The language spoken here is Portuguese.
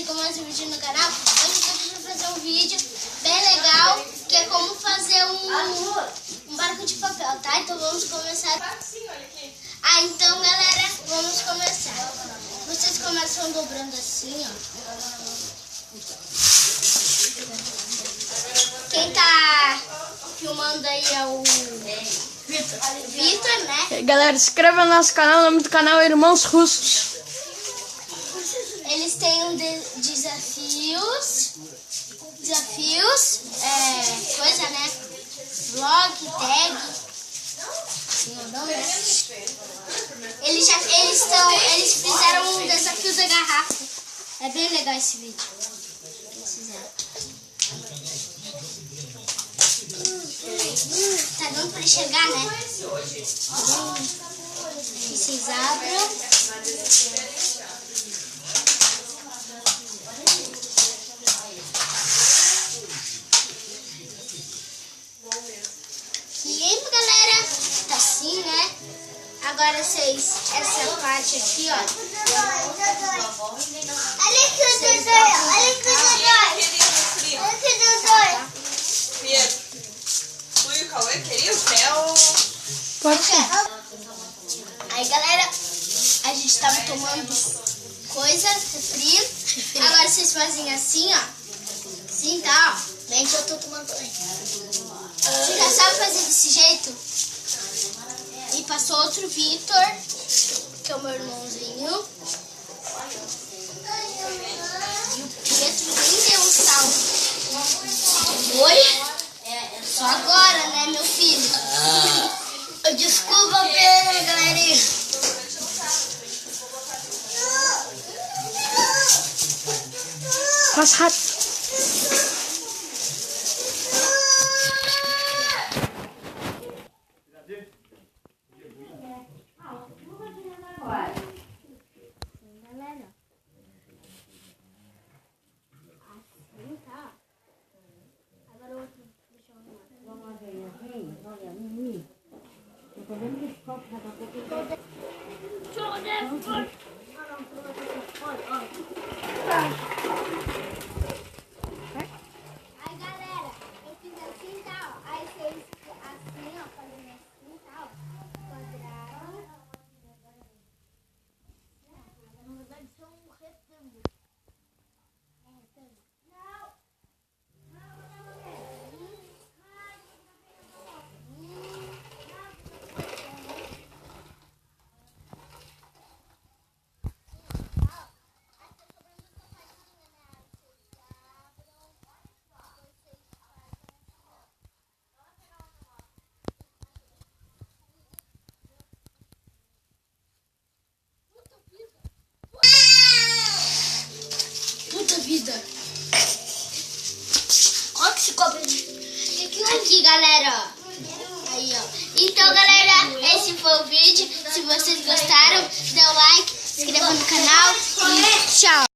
com mais um vídeo no canal. Hoje eu tô aqui pra fazer um vídeo bem legal, que é como fazer um barco de papel, tá? Então vamos começar. Então galera, vamos começar. Vocês começam dobrando assim, ó. Quem tá filmando aí é o Vitor, né? Galera, se inscreva no nosso canal, o nome do canal é Irmãos Russos. Eles têm desafios, coisa, né? Vlog, tag, eles fizeram um desafio da garrafa. É bem legal esse vídeo. Eles fizeram. Tá dando pra enxergar, né? Aqui vocês abrem. E galera, tá assim, né? Agora vocês, essa parte aqui, ó. Olha aqui o Dodói, olha aqui o Dodói. Pedro, tu e o Cauê queriam o céu? Pode ser. Aí galera, a gente tava tomando coisa, refri. Agora vocês fazem assim, ó. Assim, tá, ó. Bem que eu tô tomando também. Você já sabe fazer desse jeito? E passou outro Vitor, que é o meu irmãozinho. E o Pietro nem deu um salto. Oi? Só agora, né, meu filho? Desculpa, Pedro, galerinha. Faz rápido. Aí galera, eu fiz assim, tá, ó. Aí fez assim, ó, fazendo assim, tá, ó. Quadrado. Na verdade, isso é um retângulo. É um retângulo. Não! Puta vida! Olha que esse copo aqui, galera, ó. Aí, ó. Então, galera, esse foi o vídeo. Se vocês gostaram, dê um like, se inscreva no canal e tchau!